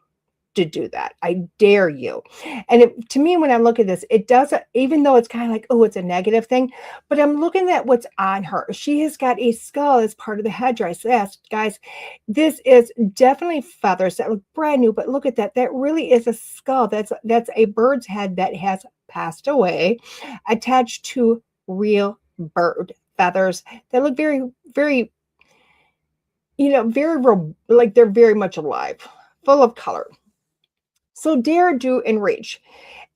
to do that. I dare you. And to me, when I look at this, it doesn't, even though it's kind of like, oh, it's a negative thing, but I'm looking at what's on her. She has got a skull as part of the headdress. Yes, guys, this is definitely feathers that look brand new, but look at that. That really is a skull. That's a bird's head that has passed away, attached to real bird feathers that look very, very, very like they're very much alive, full of color. So dare, do, and reach.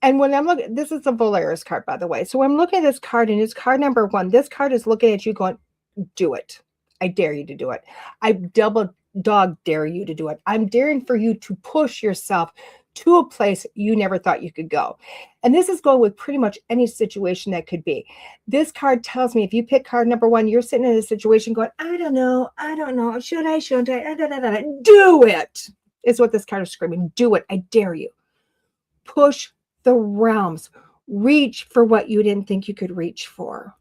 And when I'm looking, this is a Volaris card, by the way. So I'm looking at this card, and it's card number one. This card is looking at you going, do it. I dare you to do it. I double dog dare you to do it. I'm daring for you to push yourself to a place you never thought you could go. And this is going with pretty much any situation that could be. This card tells me if you pick card number one, you're sitting in a situation going, I don't know. Should I, shouldn't I? Do it. Is what this card is screaming. Do it. I dare you. Push the realms. Reach for what you didn't think you could reach for.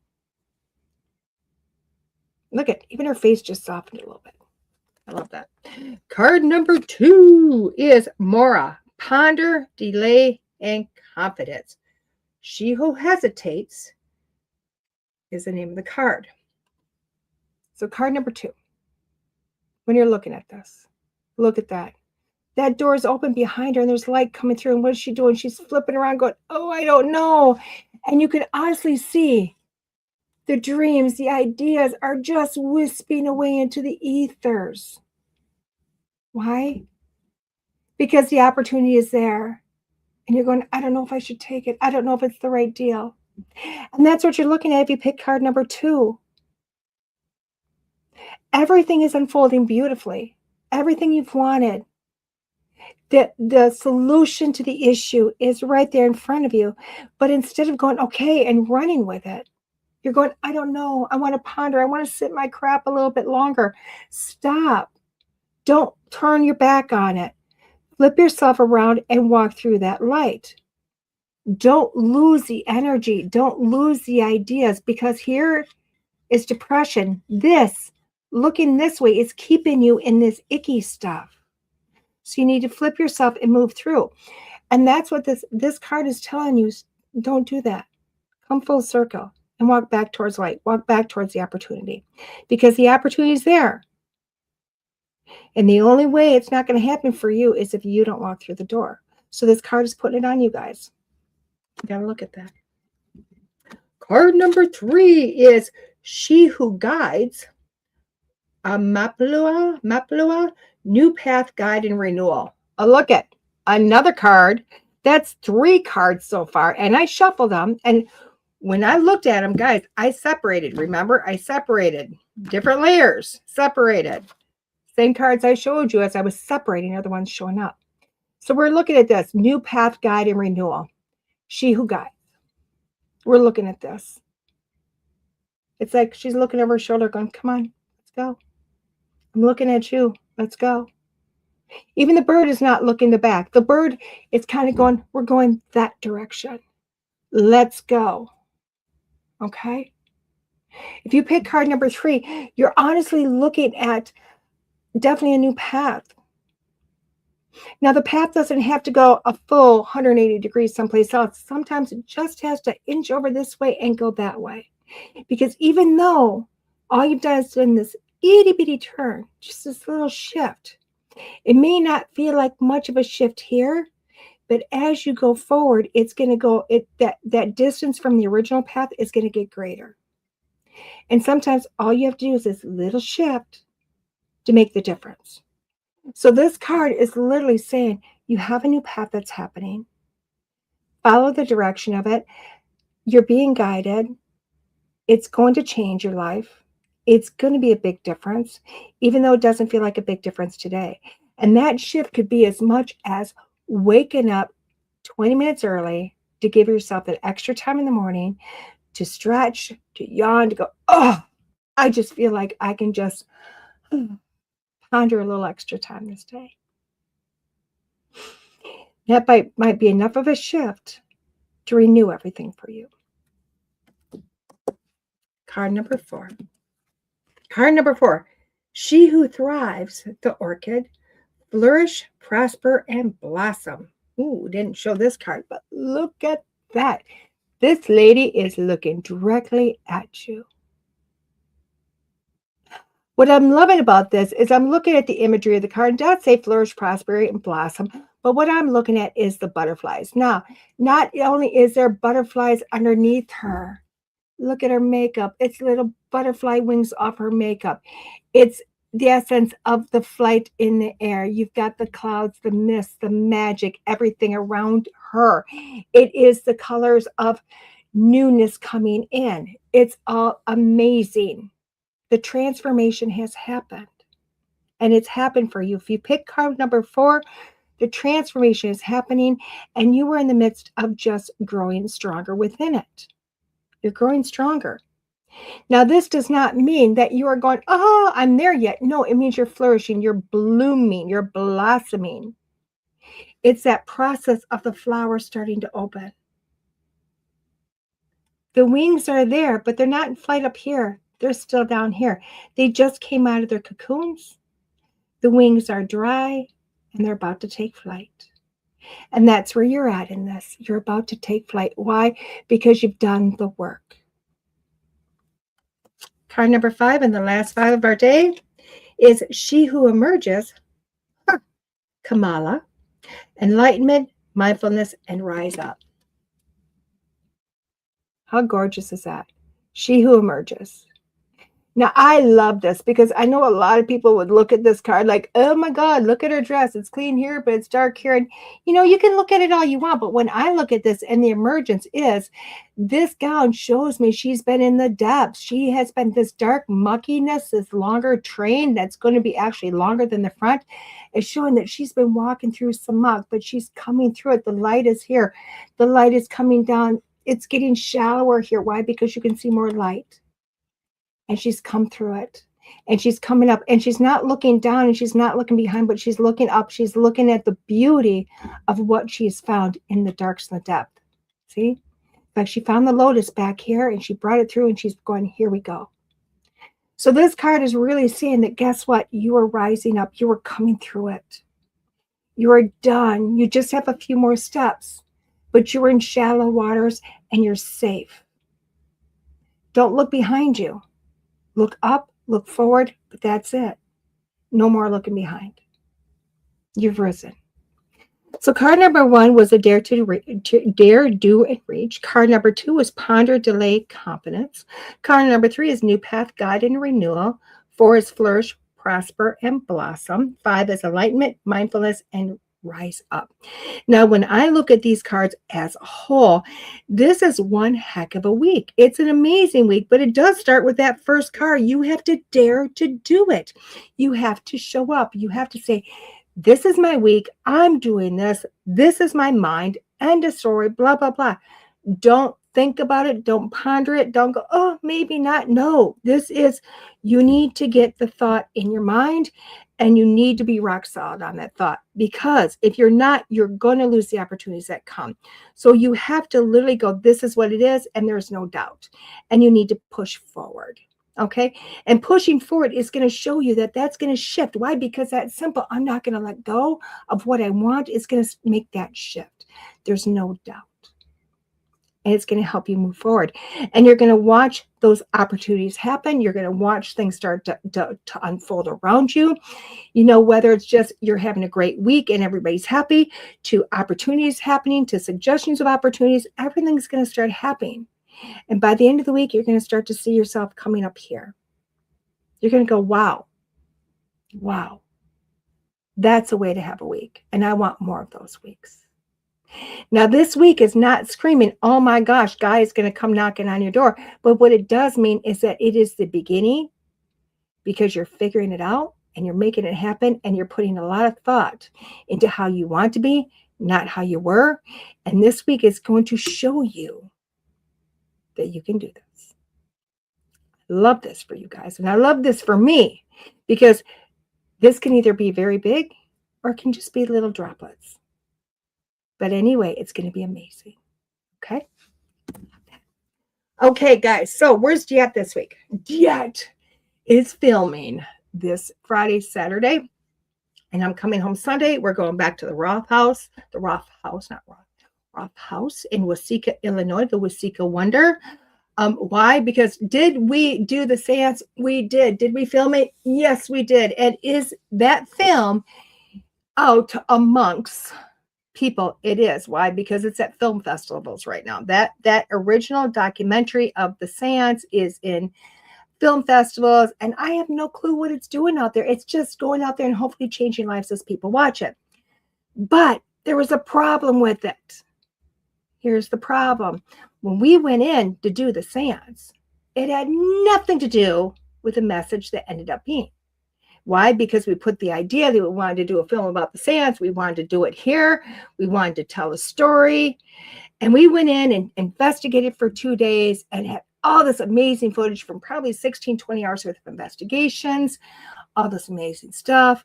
Look at, even her face just softened a little bit. I love that. Card number two is Mora. Ponder, delay, and confidence. She who hesitates is the name of the card. So card number two. When you're looking at this, look at that. That door is open behind her and there's light coming through. And what is she doing? She's flipping around going, oh, I don't know. And you can honestly see the dreams, the ideas are just wisping away into the ethers. Why? Because the opportunity is there. And you're going, I don't know if I should take it. I don't know if it's the right deal. And that's what you're looking at if you pick card number two. Everything is unfolding beautifully. Everything you've wanted. The solution to the issue is right there in front of you. But instead of going, okay, and running with it, you're going, I don't know. I want to ponder. I want to sit my crap a little bit longer. Stop. Don't turn your back on it. Flip yourself around and walk through that light. Don't lose the energy. Don't lose the ideas, because here is depression. This, looking this way, is keeping you in this icky stuff. So you need to flip yourself and move through. And that's what this card is telling you. Don't do that. Come full circle and walk back towards light. Walk back towards the opportunity, because the opportunity is there. And the only way it's not going to happen for you is if you don't walk through the door. So this card is putting it on you guys. You got to look at that. Card number three is She Who Guides. A Mapalua, New Path Guide and Renewal. A look at another card. That's three cards so far. And I shuffled them. And when I looked at them, guys, I separated. Remember, I separated. Different layers. Separated. Same cards I showed you as I was separating are the ones showing up. So we're looking at this. New Path Guide and Renewal. She Who Guides. We're looking at this. It's like she's looking over her shoulder going, come on, let's go. I'm looking at you. Let's go. Even the bird is not looking the back. The bird is kind of going, we're going that direction. Let's go. Okay? If you pick card number three, you're honestly looking at definitely a new path. Now, the path doesn't have to go a full 180 degrees someplace else. Sometimes it just has to inch over this way and go that way. Because even though all you've done is done this itty bitty turn, just this little shift, it may not feel like much of a shift here, but as you go forward, it's going to go, that distance from the original path is going to get greater. And sometimes all you have to do is this little shift to make the difference. So this card is literally saying you have a new path that's happening. Follow the direction of it. You're being guided. It's going to change your life. It's going to be a big difference, even though it doesn't feel like a big difference today. And that shift could be as much as waking up 20 minutes early to give yourself that extra time in the morning to stretch, to yawn, to go, oh, I just feel like I can just ponder a little extra time this day. That might be enough of a shift to renew everything for you. Card number 4. Card number 4. She who thrives, the orchid, flourish, prosper, and blossom. Ooh, didn't show this card, but look at that. This lady is looking directly at you. What I'm loving about this is I'm looking at the imagery of the card. It does say flourish, prosper, and blossom, but what I'm looking at is the butterflies. Now, not only is there butterflies underneath her, look at her makeup. It's little butterfly wings off her makeup. It's the essence of the flight in the air. You've got the clouds, the mist, the magic, everything around her. It is the colors of newness coming in. It's all amazing. The transformation has happened, and it's happened for you. If you pick card number 4, the transformation is happening, and you are in the midst of just growing stronger within it. You're growing stronger. Now, this does not mean that you are going, oh, I'm there yet. No, it means you're flourishing, you're blooming, you're blossoming. It's that process of the flower starting to open. The wings are there, but they're not in flight up here. They're still down here. They just came out of their cocoons. The wings are dry, and they're about to take flight. And that's where you're at in this. You're about to take flight. Why? Because you've done the work. Card number 5, and the last 5 of our day, is she who emerges, Kamala, enlightenment, mindfulness, and rise up. How gorgeous is that? She who emerges. Now, I love this because I know a lot of people would look at this card like, oh my God, look at her dress. It's clean here, but it's dark here. And, you can look at it all you want. But when I look at this and the emergence is, this gown shows me she's been in the depths. She has been this dark muckiness, this longer train that's going to be actually longer than the front. Is showing that she's been walking through some muck, but she's coming through it. The light is here. The light is coming down. It's getting shallower here. Why? Because you can see more light. And she's come through it, and she's coming up, and she's not looking down, and she's not looking behind, but she's looking up. She's looking at the beauty of what she's found in the darks and the depth. See? Like she found the lotus back here, and she brought it through, and she's going, here we go. So this card is really saying that, guess what? You are rising up. You are coming through it. You are done. You just have a few more steps, but you're in shallow waters, and you're safe. Don't look behind you. Look up, look forward, but that's it. No more looking behind. You've risen. So card number 1 was a dare, dare, do, and reach. Card number 2 was ponder, delay, confidence. Card number 3 is new path, guide, and renewal. 4 is flourish, prosper, and blossom. 5 is enlightenment, mindfulness, and rise up. Now, when I look at these cards as a whole, this is one heck of a week. It's an amazing week, but it does start with that first card. You have to dare to do it. You have to show up. You have to say, this is my week. I'm doing this. This is my mind. End of story, blah, blah, blah. Don't think about it. Don't ponder it. Don't go, oh, maybe not. No, this is, you need to get the thought in your mind, and you need to be rock solid on that thought, because if you're not, you're going to lose the opportunities that come. So you have to literally go, this is what it is, and there's no doubt. And you need to push forward. Okay. And pushing forward is going to show you that that's going to shift. Why? Because that's simple. I'm not going to let go of what I want. It's going to make that shift. There's no doubt. And it's going to help you move forward. And you're going to watch those opportunities happen. You're going to watch things start to unfold around you. Whether it's just you're having a great week and everybody's happy, to opportunities happening, to suggestions of opportunities, everything's going to start happening. And by the end of the week, you're going to start to see yourself coming up here. You're going to go, wow, wow. That's a way to have a week. And I want more of those weeks. Now, this week is not screaming, oh my gosh, guy is going to come knocking on your door. But what it does mean is that it is the beginning, because you're figuring it out and you're making it happen, and you're putting a lot of thought into how you want to be, not how you were. And this week is going to show you that you can do this. I love this for you guys. And I love this for me, because this can either be very big or it can just be little droplets. But anyway, it's going to be amazing. Okay? Okay, guys. So where's DeEtte this week? DeEtte is filming this Friday, Saturday. And I'm coming home Sunday. We're going back to the Roth House in Waseca, Illinois, the Waseca Wonder. Why? Because did we do the seance? We did. Did we film it? Yes, we did. And is that film out amongst people? It is. Why? Because it's at film festivals right now. That original documentary of the seance is in film festivals, and I have no clue what it's doing out there. It's just going out there and hopefully changing lives as people watch it. But there was a problem with it. Here's the problem. When we went in to do the seance, it had nothing to do with the message that ended up being. Why? Because we put the idea that we wanted to do a film about the seance. We wanted to do it here. We wanted to tell a story. And we went in and investigated for 2 days and had all this amazing footage from probably 16, 20 hours worth of investigations, all this amazing stuff.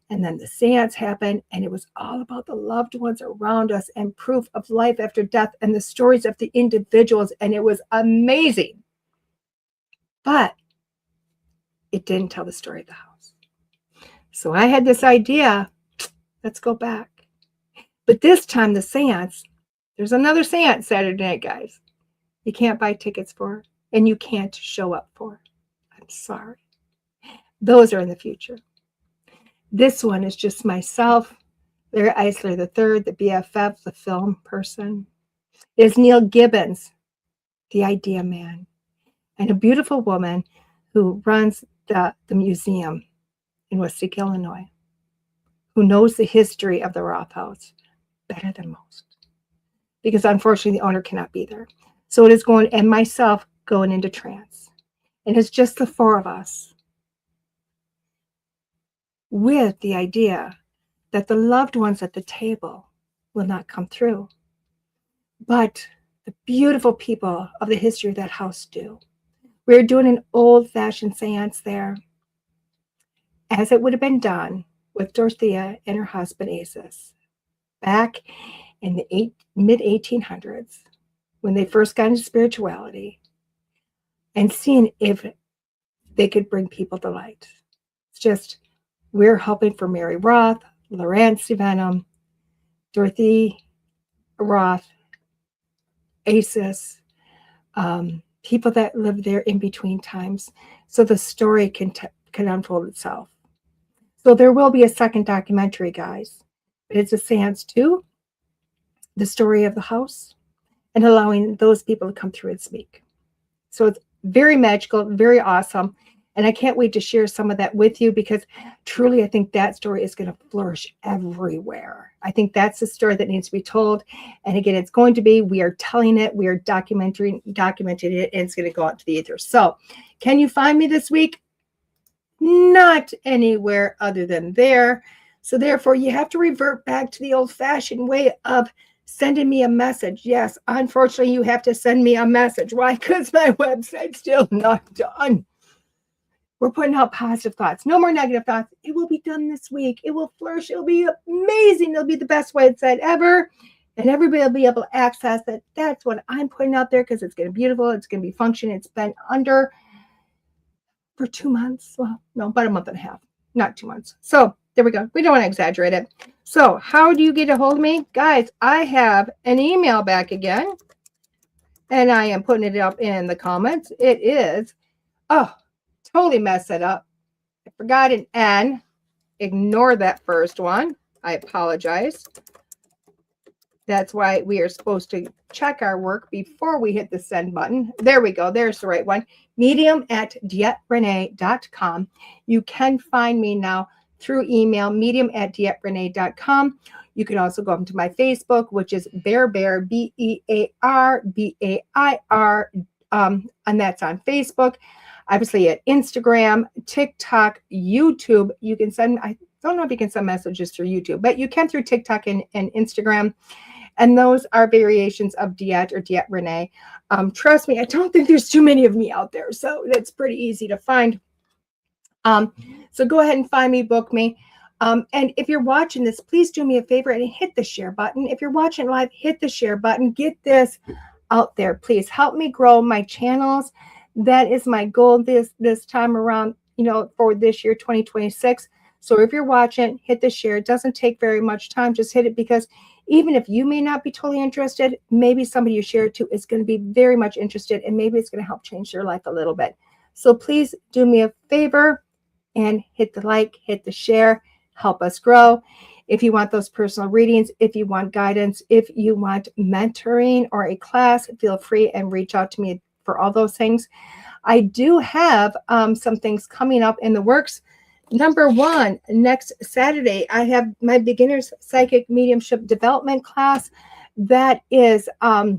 And then the seance happened, and it was all about the loved ones around us and proof of life after death and the stories of the individuals. And it was amazing. But it didn't tell the story of the house. So I had this idea, let's go back. But this time the seance, there's another seance Saturday night, guys. You can't buy tickets for, and you can't show up for. I'm sorry. Those are in the future. This one is just myself, Larry Eisler III, the BFF, the film person. There's Neil Gibbons, the idea man, and a beautiful woman who runs the museum in Waseca, Illinois, who knows the history of the Roth House better than most, because unfortunately the owner cannot be there. So it is going, and myself going into trance. And it's just the four of us, with the idea that the loved ones at the table will not come through, but the beautiful people of the history of that house do. We're doing an old-fashioned seance there, as it would have been done with Dorothea and her husband Asus back in the mid-1800s, when they first got into spirituality, and seeing if they could bring people to light. It's just, we're hoping for Mary Roth, Lorraine Stevenham, Dorothy Roth, Asus, people that live there in between times, so the story can unfold itself. So there will be a second documentary, guys. It's a seance too, the story of the house, and allowing those people to come through and speak. So it's very magical, very awesome. And I can't wait to share some of that with you, because truly I think that story is going to flourish everywhere. I think that's the story that needs to be told. And again, it's going to be, we are telling it, we are documenting it, and it's going to go out to the ether. So can you find me this week? Not anywhere other than there. So therefore, you have to revert back to the old-fashioned way of sending me a message. Yes, unfortunately, you have to send me a message. Why? Because my website's still not done. We're putting out positive thoughts. No more negative thoughts. It will be done this week. It will flourish. It'll be amazing. It'll be the best website ever. And everybody will be able to access it. That's what I'm putting out there, because it's going to be beautiful. It's going to be functioning. It's been under for 2 months. Well, no, about a month and a half. Not 2 months. So there we go. We don't want to exaggerate it. So how do you get a hold of me? Guys, I have an email back again, and I am putting it up in the comments. It is, totally messed it up. I forgot an N. Ignore that first one. I apologize. That's why we are supposed to check our work before we hit the send button. There we go. There's the right one. medium@DeEtteRenee.com. You can find me now through email, medium@DeEtteRenee.com. You can also go up to my Facebook, which is Bear, BEAR, BAIR, and that's on Facebook. Obviously at Instagram, TikTok, YouTube. You can send, I don't know if you can send messages through YouTube, but you can through TikTok and Instagram. And those are variations of DeEtte or DeEtte Renee. Trust me, I don't think there's too many of me out there. So that's pretty easy to find. So go ahead and find me, book me. And if you're watching this, please do me a favor and hit the share button. If you're watching live, hit the share button. Get this out there. Please help me grow my channels. That is my goal this time around, for this year, 2026. So if you're watching, hit the share. It doesn't take very much time. Just hit it, because even if you may not be totally interested, maybe somebody you share it to is going to be very much interested, and maybe it's going to help change their life a little bit. So please do me a favor and hit the like, hit the share, help us grow. If you want those personal readings, if you want guidance, if you want mentoring or a class, feel free and reach out to me for all those things. I do have some things coming up in the works. Number one, next Saturday, I have my beginner's psychic mediumship development class. That is, I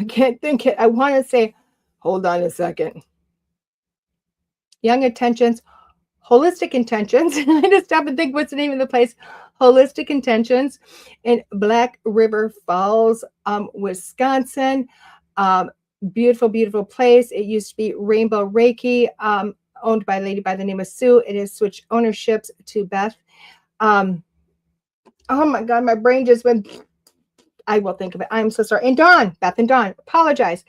can't think it. I want to say, hold on a second. Young Intentions, Holistic Intentions. I just stop and think, what's the name of the place? Holistic Intentions in Black River Falls, Wisconsin. Beautiful, beautiful place. It used to be Rainbow Reiki, owned by a lady by the name of Sue. It has switched ownerships to Beth. Oh my God, my brain just went. I will think of it. I'm so sorry. And Dawn, Beth and Dawn, apologize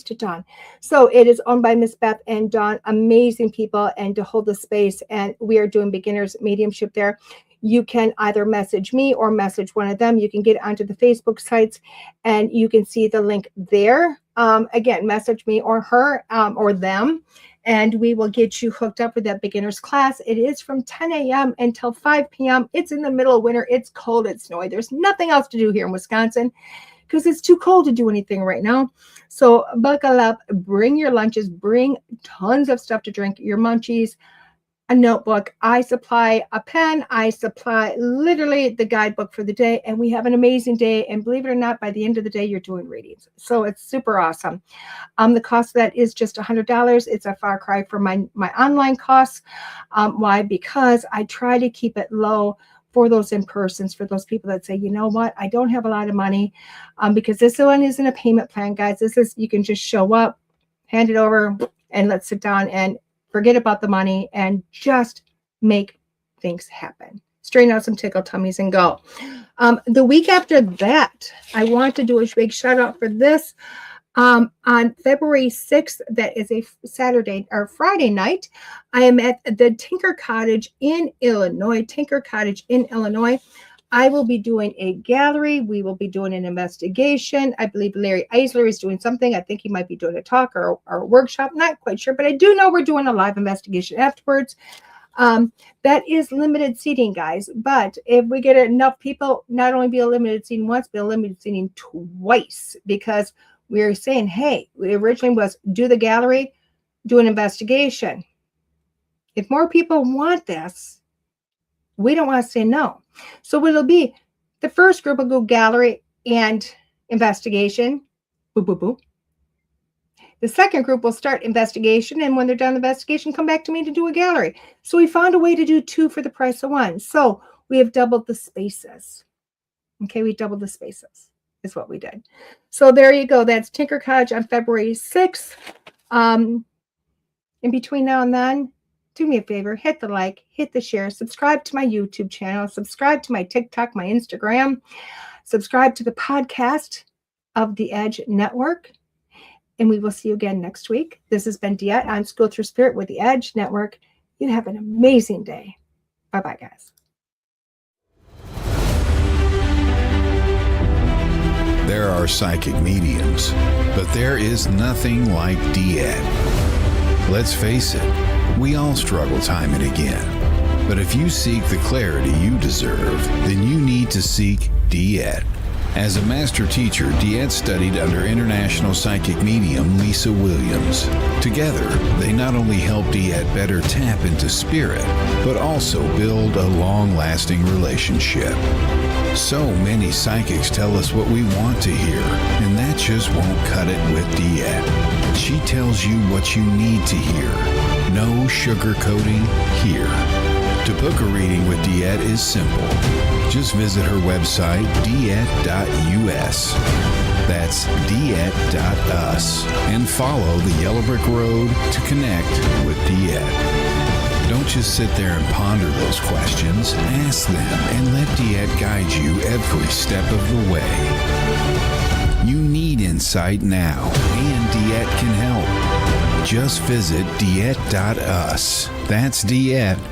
to Dawn. So it is owned by Miss Beth and Dawn, amazing people, and to hold the space. And we are doing beginners mediumship there. You can either message me or message one of them. You can get onto the Facebook sites and you can see the link there. Again, message me or her or them, and we will get you hooked up with that beginner's class. It is from 10 a.m. until 5 p.m. It's in the middle of winter. It's cold. It's snowy. There's nothing else to do here in Wisconsin because it's too cold to do anything right now. So buckle up, bring your lunches, bring tons of stuff to drink, your munchies, a notebook. I supply a pen. I supply literally the guidebook for the day, and we have an amazing day. And believe it or not, by the end of the day, you're doing readings. So it's super awesome. The cost of that is just $100. It's a far cry from my online costs. Why? Because I try to keep it low for those in-persons, for those people that say, you know what, I don't have a lot of money, because this one isn't a payment plan, guys. This is, you can just show up, hand it over, and let's sit down and forget about the money and just make things happen. Straighten out some tickle tummies and go. The week after that, I want to do a big shout out for this. On February 6th, that is a Saturday or Friday night, I am at the Tinker Cottage in Illinois. I will be doing a gallery. We will be doing an investigation. I believe Larry Eisler is doing something. I think he might be doing a talk or a workshop. Not quite sure, but I do know we're doing a live investigation afterwards. That is limited seating, guys. But if we get enough people, not only be a limited seating once, but a limited seating twice, because we are saying, hey, we originally was do the gallery, do an investigation. If more people want this, we don't want to say no. So what it'll be, the first group will go gallery and investigation. Boo, boo, boo. The second group will start investigation, and when they're done investigation, come back to me to do a gallery. So we found a way to do two for the price of one. So we have doubled the spaces. Okay, we doubled the spaces is what we did. So there you go. That's Tinker Cottage on February 6th. In between now and then, do me a favor, hit the like, hit the share, subscribe to my YouTube channel, subscribe to my TikTok, my Instagram, subscribe to the podcast of the Edge Network, and we will see you again next week. This has been DeEtte on School Through Spirit with the Edge Network. You have an amazing day. Bye-bye, guys. There are psychic mediums, but there is nothing like DeEtte. Let's face it, we all struggle time and again. But if you seek the clarity you deserve, then you need to seek DeEtte. As a master teacher, DeEtte studied under international psychic medium Lisa Williams. Together, they not only help DeEtte better tap into spirit, but also build a long-lasting relationship. So many psychics tell us what we want to hear, and that just won't cut it with DeEtte. She tells you what you need to hear. No sugarcoating here. To book a reading with DeEtte is simple. Just visit her website, DeEtte.us. That's DeEtte.us. And follow the Yellow Brick Road to connect with DeEtte. Don't just sit there and ponder those questions. Ask them and let DeEtte guide you every step of the way. You need insight now, and DeEtte can help. Just visit DeEtte.us. That's DeEtte.us.